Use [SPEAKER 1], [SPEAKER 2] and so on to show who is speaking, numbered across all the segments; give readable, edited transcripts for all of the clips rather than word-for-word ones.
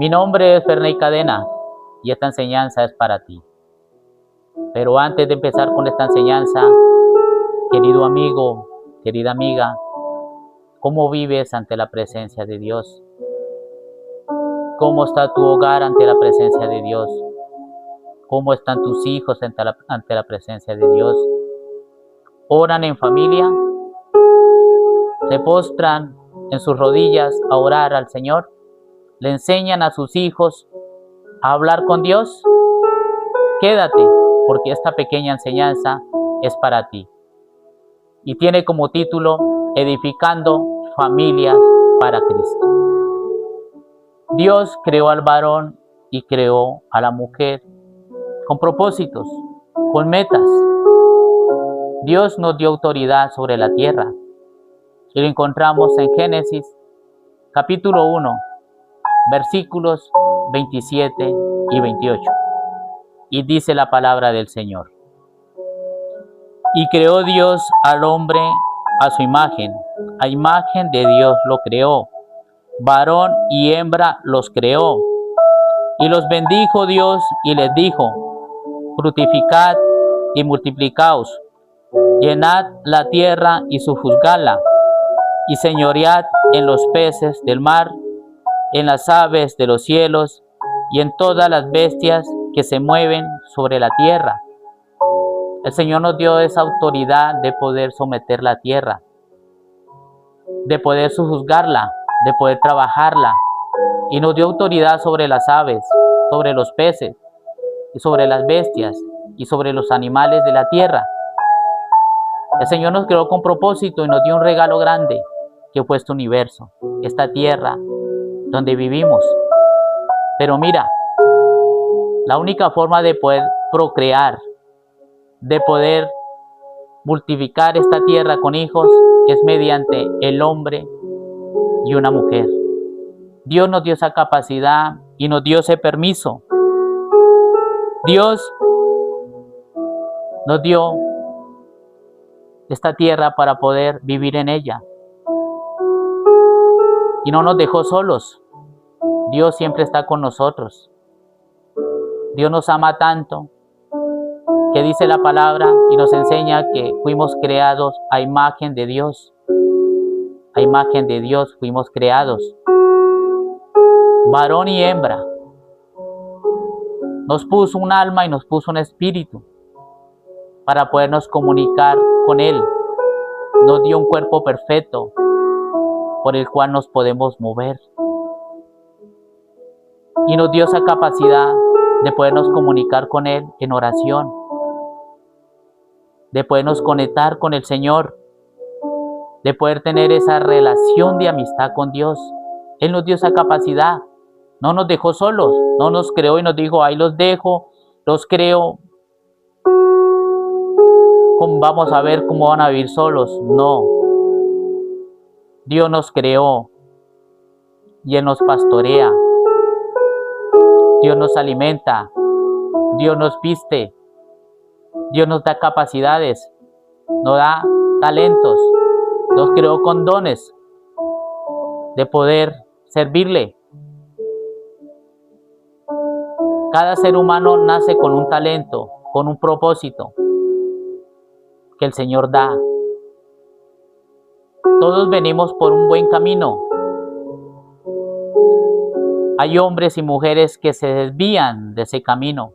[SPEAKER 1] Mi nombre es Ferney Cadena y esta enseñanza es para ti. Pero antes de empezar con esta enseñanza, querido amigo, querida amiga, ¿cómo vives ante la presencia de Dios? ¿Cómo está tu hogar ante la presencia de Dios? ¿Cómo están tus hijos ante la presencia de Dios? ¿Oran en familia? ¿Se postran en sus rodillas a orar al Señor? ¿Le enseñan a sus hijos a hablar con Dios? Quédate, porque esta pequeña enseñanza es para ti. Y tiene como título, Edificando Familias para Cristo. Dios creó al varón y creó a la mujer con propósitos, con metas. Dios nos dio autoridad sobre la tierra. Y lo encontramos en Génesis, capítulo 1, versículos 27 y 28. Y dice la palabra del Señor. Y creó Dios al hombre a su imagen de Dios lo creó, varón y hembra los creó. Y los bendijo Dios y les dijo, fructificad y multiplicaos, llenad la tierra y sojuzgadla, y señoread en los peces del mar, en las aves de los cielos, y en todas las bestias que se mueven sobre la tierra. El Señor nos dio esa autoridad de poder someter la tierra, de poder sojuzgarla, de poder trabajarla, y nos dio autoridad sobre las aves, sobre los peces, y sobre las bestias, y sobre los animales de la tierra. El Señor nos creó con propósito y nos dio un regalo grande, que fue este universo, esta tierra donde vivimos. Pero mira, la única forma de poder procrear, de poder multiplicar esta tierra con hijos, es mediante el hombre y una mujer. Dios nos dio esa capacidad y nos dio ese permiso. Dios nos dio esta tierra para poder vivir en ella. Y no nos dejó solos. Dios siempre está con nosotros. Dios nos ama tanto que dice la palabra y nos enseña que fuimos creados a imagen de Dios. A imagen de Dios fuimos creados. Varón y hembra. Nos puso un alma y nos puso un espíritu para podernos comunicar con Él. Nos dio un cuerpo perfecto por el cual nos podemos mover. Y nos dio esa capacidad de podernos comunicar con Él en oración, de podernos conectar con el Señor, de poder tener esa relación de amistad con Dios. Él nos dio esa capacidad, no nos dejó solos, no nos creó y nos dijo, ahí los dejo, los creo, vamos a ver cómo van a vivir solos. No, Dios nos creó y Él nos pastorea, Dios nos alimenta, Dios nos viste, Dios nos da capacidades, nos da talentos, nos creó con dones de poder servirle. Cada ser humano nace con un talento, con un propósito que el Señor da. Todos venimos por un buen camino. Hay hombres y mujeres que se desvían de ese camino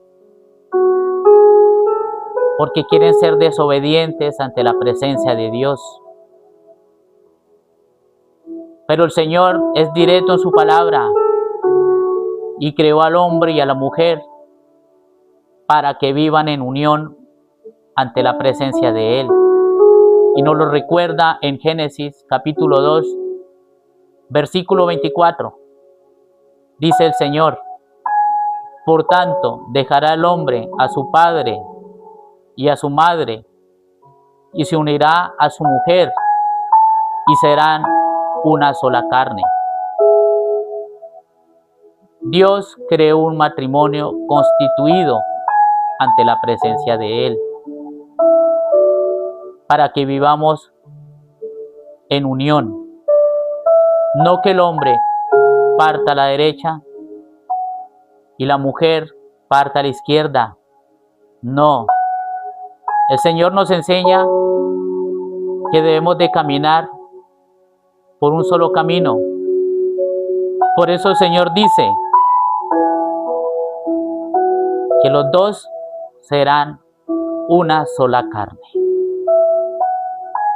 [SPEAKER 1] porque quieren ser desobedientes ante la presencia de Dios. Pero el Señor es directo en su palabra y creó al hombre y a la mujer para que vivan en unión ante la presencia de Él. Y nos lo recuerda en Génesis capítulo 2, versículo 24. Dice el Señor, por tanto, dejará el hombre a su padre y a su madre, y se unirá a su mujer, y serán una sola carne. Dios creó un matrimonio constituido ante la presencia de Él, para que vivamos en unión. No que el hombre parta a la derecha y la mujer parta a la izquierda. No. El Señor nos enseña que debemos de caminar por un solo camino. Por eso el Señor dice que los dos serán una sola carne.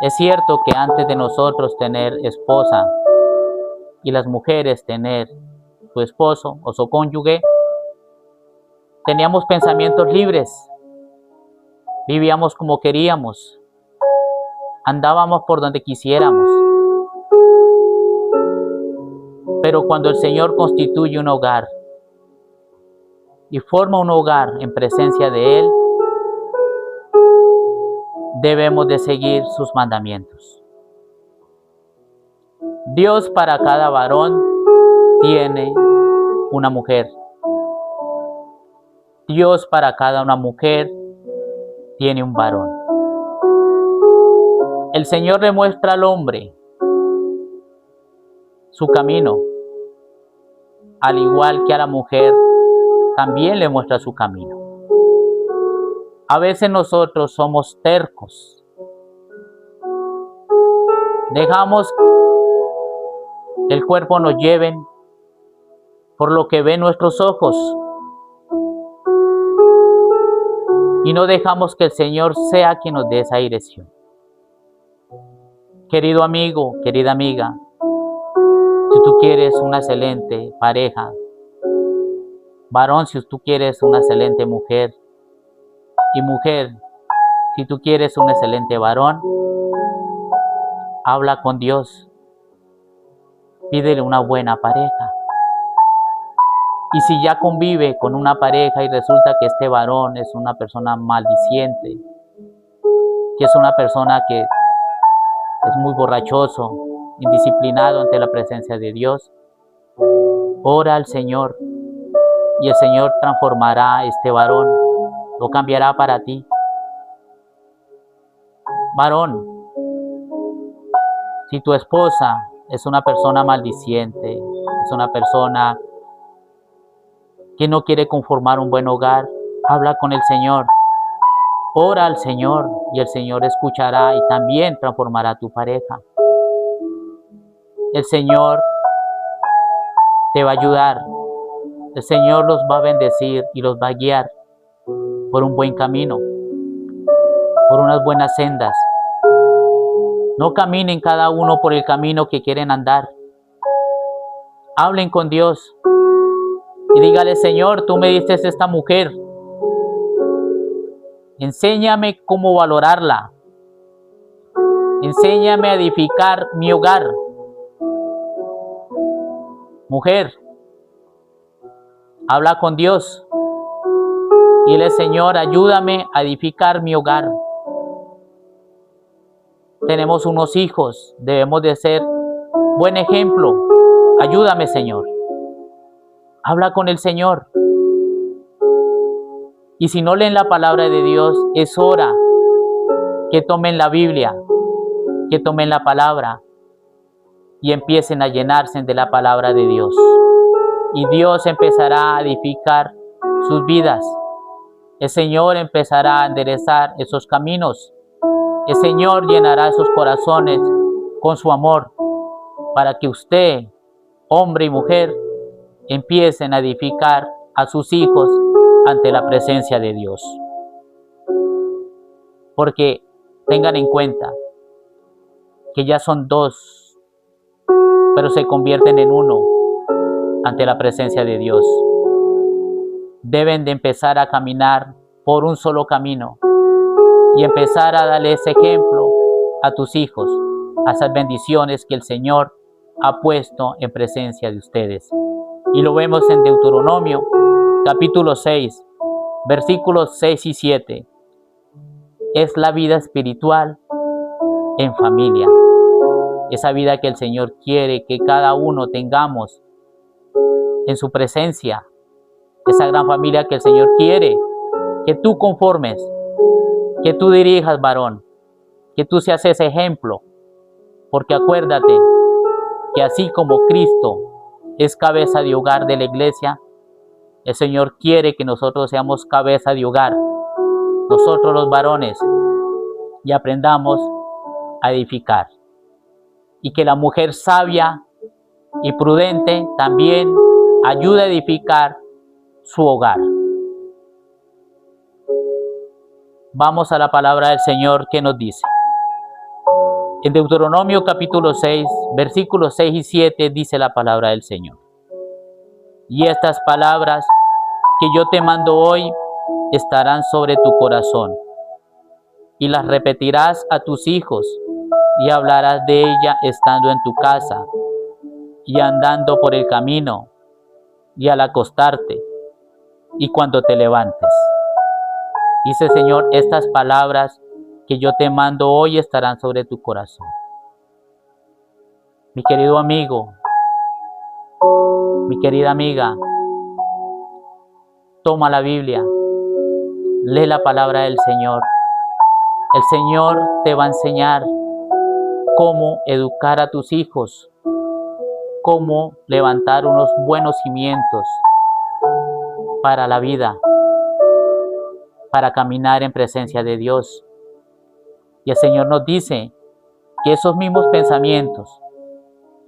[SPEAKER 1] Es cierto que antes de nosotros tener esposa y las mujeres tener su esposo o su cónyuge, teníamos pensamientos libres, vivíamos como queríamos, andábamos por donde quisiéramos. Pero cuando el Señor constituye un hogar y forma un hogar en presencia de Él, debemos de seguir sus mandamientos. Dios para cada varón tiene una mujer. Dios para cada una mujer tiene un varón. El Señor le muestra al hombre su camino, al igual que a la mujer también le muestra su camino. A veces nosotros somos tercos. Dejamos que el cuerpo nos lleve por lo que ven nuestros ojos y no dejamos que el Señor sea quien nos dé esa dirección. Querido amigo, querida amiga, si tú quieres una excelente pareja, varón, si tú quieres una excelente mujer, y mujer, si tú quieres un excelente varón, habla con Dios, pídele una buena pareja. Y si ya convive con una pareja y resulta que este varón es una persona maldiciente, que es una persona que es muy borrachoso, indisciplinado ante la presencia de Dios, ora al Señor y el Señor transformará a este varón, lo cambiará para ti. Varón, si tu esposa es una persona maldiciente, es una persona que no quiere conformar un buen hogar, habla con el Señor, ora al Señor y el Señor escuchará y también transformará a tu pareja. El Señor te va a ayudar, el Señor los va a bendecir y los va a guiar por un buen camino, por unas buenas sendas. No caminen cada uno por el camino que quieren andar. Hablen con Dios y dígale: Señor, tú me diste esta mujer. Enséñame cómo valorarla. Enséñame a edificar mi hogar. Mujer, habla con Dios y dile: Señor, ayúdame a edificar mi hogar. Tenemos unos hijos, debemos de ser buen ejemplo. Ayúdame, Señor. Habla con el Señor. Y si no leen la palabra de Dios, es hora que tomen la Biblia, que tomen la palabra y empiecen a llenarse de la palabra de Dios. Y Dios empezará a edificar sus vidas. El Señor empezará a enderezar esos caminos. El Señor llenará esos corazones con su amor para que usted, hombre y mujer, empiecen a edificar a sus hijos ante la presencia de Dios. Porque tengan en cuenta que ya son dos, pero se convierten en uno ante la presencia de Dios. Deben de empezar a caminar por un solo camino y empezar a darle ese ejemplo a tus hijos, a esas bendiciones que el Señor ha puesto en presencia de ustedes. Y lo vemos en Deuteronomio, capítulo 6, versículos 6 y 7. Es la vida espiritual en familia. Esa vida que el Señor quiere que cada uno tengamos en su presencia. Esa gran familia que el Señor quiere que tú conformes, que tú dirijas, varón, que tú seas ese ejemplo. Porque acuérdate que así como Cristo es cabeza de hogar de la iglesia, El Señor quiere que nosotros seamos cabeza de hogar, nosotros los varones, y aprendamos a edificar. Y que la mujer sabia y prudente también ayude a edificar su hogar. Vamos a la palabra del Señor que nos dice. En Deuteronomio capítulo 6, versículos 6 y 7 dice la palabra del Señor. Y estas palabras que yo te mando hoy estarán sobre tu corazón, y las repetirás a tus hijos, y hablarás de ella estando en tu casa, y andando por el camino, y al acostarte, y cuando te levantes. Dice el Señor, estas palabras que yo te mando hoy estarán sobre tu corazón. Mi querido amigo, mi querida amiga, toma la Biblia, lee la palabra del Señor. El Señor te va a enseñar cómo educar a tus hijos, cómo levantar unos buenos cimientos para la vida, para caminar en presencia de Dios. Y el Señor nos dice que esos mismos pensamientos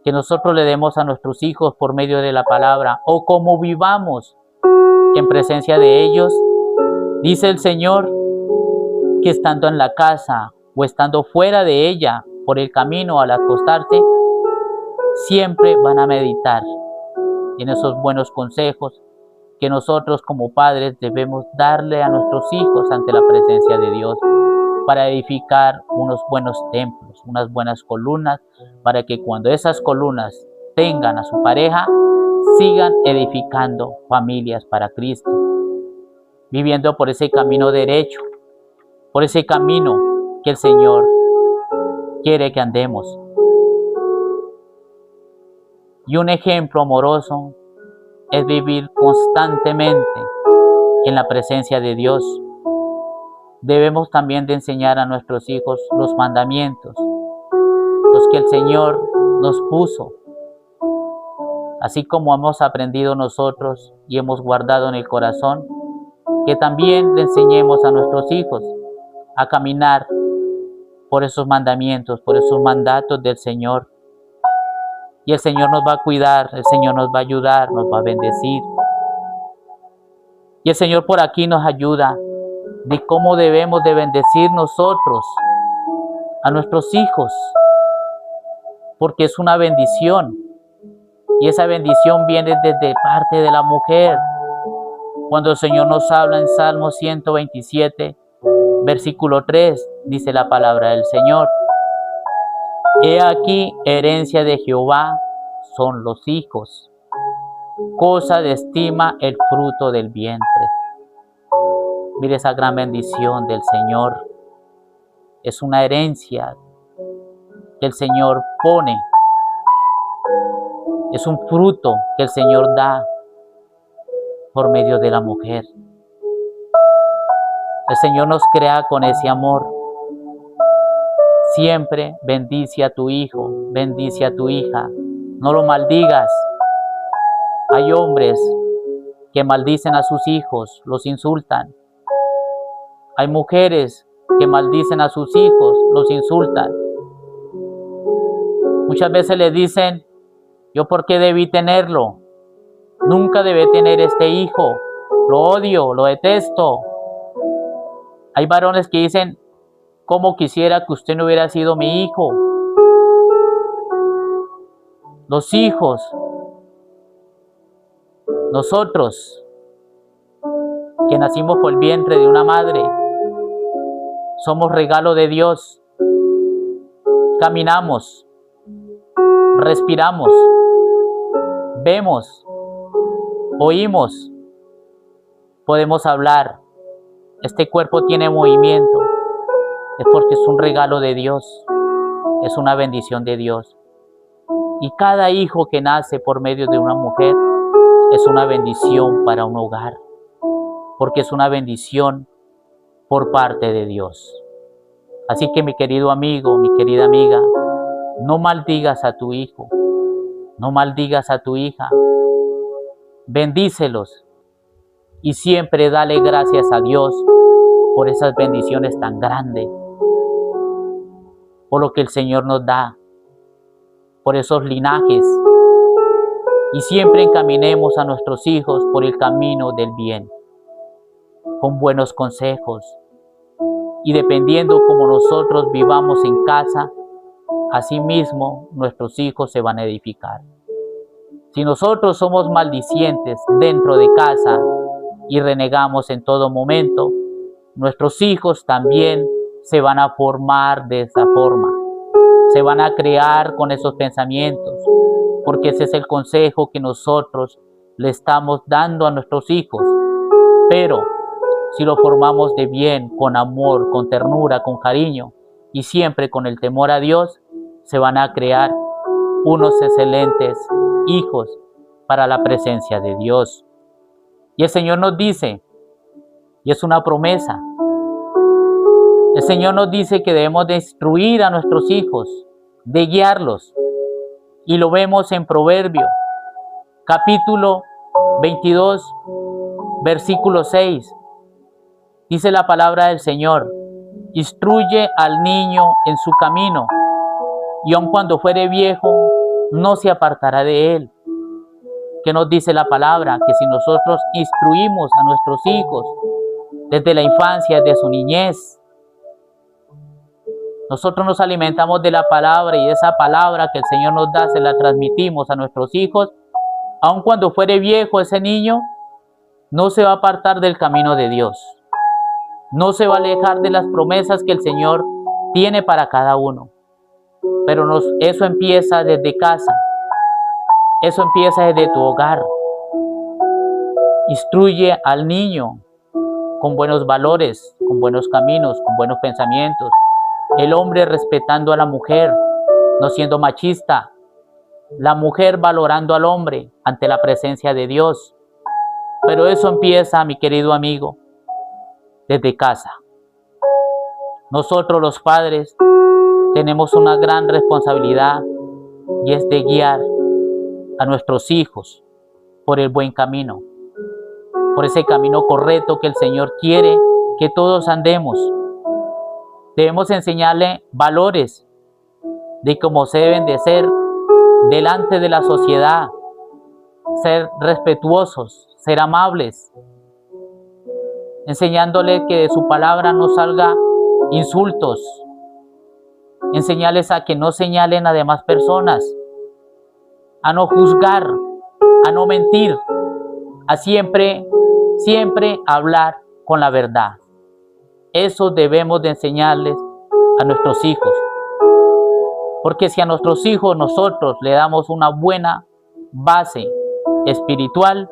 [SPEAKER 1] que nosotros le demos a nuestros hijos por medio de la palabra, o cómo vivamos en presencia de ellos, dice el Señor que estando en la casa o estando fuera de ella, por el camino al acostarse, siempre van a meditar en esos buenos consejos que nosotros como padres debemos darle a nuestros hijos ante la presencia de Dios, para edificar unos buenos templos, unas buenas columnas, para que cuando esas columnas tengan a su pareja, sigan edificando familias para Cristo, viviendo por ese camino derecho, por ese camino que el Señor quiere que andemos. Y un ejemplo amoroso es vivir constantemente en la presencia de Dios. Debemos también de enseñar a nuestros hijos los mandamientos, los que el Señor nos puso, así como hemos aprendido nosotros y hemos guardado en el corazón, que también le enseñemos a nuestros hijos a caminar por esos mandamientos, por esos mandatos del Señor. Y el Señor nos va a cuidar, el Señor nos va a ayudar, nos va a bendecir. Y el Señor por aquí nos ayuda de cómo debemos de bendecir nosotros a nuestros hijos, porque es una bendición, y esa bendición viene desde parte de la mujer. Cuando el Señor nos habla en Salmo 127, versículo 3, dice la palabra del Señor: He aquí, herencia de Jehová son los hijos, cosa de estima el fruto del vientre. Mire esa gran bendición del Señor. Es una herencia que el Señor pone. Es un fruto que el Señor da por medio de la mujer. El Señor nos crea con ese amor. Siempre bendice a tu hijo, bendice a tu hija. No lo maldigas. Hay hombres que maldicen a sus hijos, los insultan. Hay mujeres que maldicen a sus hijos, los insultan. Muchas veces le dicen: ¿yo por qué debí tenerlo? Nunca debí tener este hijo. Lo odio, lo detesto. Hay varones que dicen: ¿cómo quisiera que usted no hubiera sido mi hijo? Los hijos, nosotros que nacimos por el vientre de una madre, somos regalo de Dios. Caminamos, respiramos, vemos, oímos, podemos hablar. Este cuerpo tiene movimiento. Es porque es un regalo de Dios, es una bendición de Dios. Y cada hijo que nace por medio de una mujer es una bendición para un hogar, porque es una bendición por parte de Dios. Así que mi querido amigo, mi querida amiga, no maldigas a tu hijo, no maldigas a tu hija, bendícelos, y siempre dale gracias a Dios por esas bendiciones tan grandes, por lo que el Señor nos da, por esos linajes, y siempre encaminemos a nuestros hijos por el camino del bien, con buenos consejos, y dependiendo como nosotros vivamos en casa, asimismo nuestros hijos se van a edificar. Si nosotros somos maldicientes dentro de casa y renegamos en todo momento, nuestros hijos también se van a formar de esa forma, se van a crear con esos pensamientos, porque ese es el consejo que nosotros le estamos dando a nuestros hijos. Pero si lo formamos de bien, con amor, con ternura, con cariño y siempre con el temor a Dios, se van a crear unos excelentes hijos para la presencia de Dios. Y el Señor nos dice, y es una promesa, el Señor nos dice que debemos de instruir a nuestros hijos, de guiarlos. Y lo vemos en Proverbios, capítulo 22, versículo 6. Dice la palabra del Señor: instruye al niño en su camino, y aun cuando fuere viejo, no se apartará de él. ¿Qué nos dice la palabra? Que si nosotros instruimos a nuestros hijos desde la infancia, desde su niñez, nosotros nos alimentamos de la palabra, y esa palabra que el Señor nos da se la transmitimos a nuestros hijos, aun cuando fuere viejo ese niño, no se va a apartar del camino de Dios. No se va a alejar de las promesas que el Señor tiene para cada uno. Pero eso empieza desde casa. Eso empieza desde tu hogar. Instruye al niño con buenos valores, con buenos caminos, con buenos pensamientos. El hombre respetando a la mujer, no siendo machista. La mujer valorando al hombre ante la presencia de Dios. Pero eso empieza, mi querido amigo, desde casa. Nosotros los padres tenemos una gran responsabilidad, y es de guiar a nuestros hijos por el buen camino, por ese camino correcto que el Señor quiere que todos andemos. Debemos enseñarle valores de cómo se deben de ser delante de la sociedad, ser respetuosos, ser amables, enseñándole que de su palabra no salga insultos, enseñarles a que no señalen a demás personas, a no juzgar, a no mentir, a siempre hablar con la verdad. Eso debemos de enseñarles a nuestros hijos. Porque si a nuestros hijos nosotros le damos una buena base espiritual,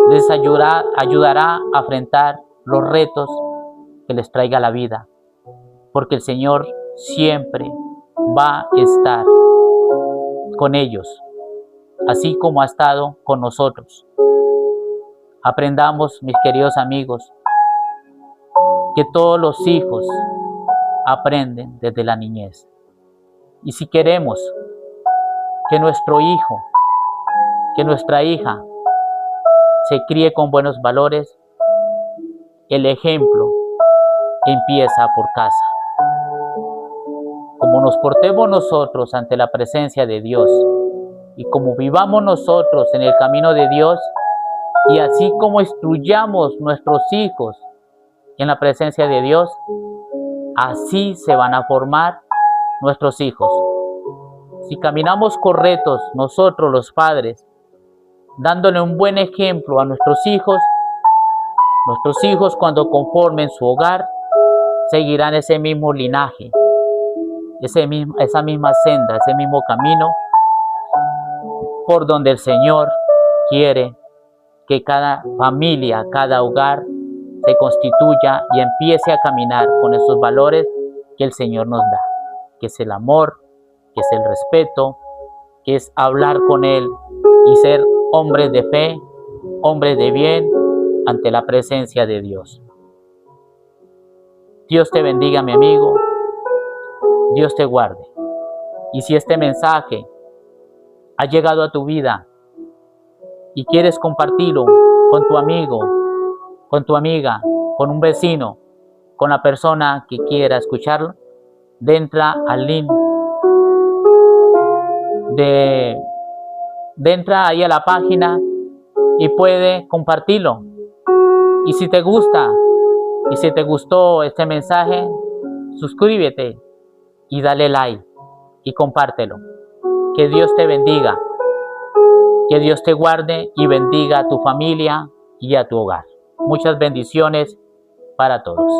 [SPEAKER 1] les ayudará a afrontar los retos que les traiga la vida. Porque el Señor siempre va a estar con ellos, así como ha estado con nosotros. Aprendamos, mis queridos amigos, que todos los hijos aprenden desde la niñez. Y si queremos que nuestro hijo, que nuestra hija se críe con buenos valores, el ejemplo empieza por casa. Como nos portemos nosotros ante la presencia de Dios, y como vivamos nosotros en el camino de Dios, y así como instruyamos nuestros hijos en la presencia de Dios, así se van a formar nuestros hijos. Si caminamos correctos nosotros los padres, dándole un buen ejemplo a nuestros hijos cuando conformen su hogar, seguirán ese mismo linaje, esa misma senda, ese mismo camino por donde el Señor quiere que cada familia, cada hogar se constituya y empiece a caminar con esos valores que el Señor nos da, que es el amor, que es el respeto, que es hablar con Él y ser hombres de fe, hombres de bien ante la presencia de Dios. Dios te bendiga, mi amigo. Dios te guarde. Y si este mensaje ha llegado a tu vida y quieres compartirlo con tu amigo, con tu amiga, con un vecino, con la persona que quiera escucharlo, entra al link entra ahí a la página y puede compartirlo. Y si te gusta, y si te gustó este mensaje, suscríbete y dale like y compártelo. Que Dios te bendiga, que Dios te guarde y bendiga a tu familia y a tu hogar. Muchas bendiciones para todos.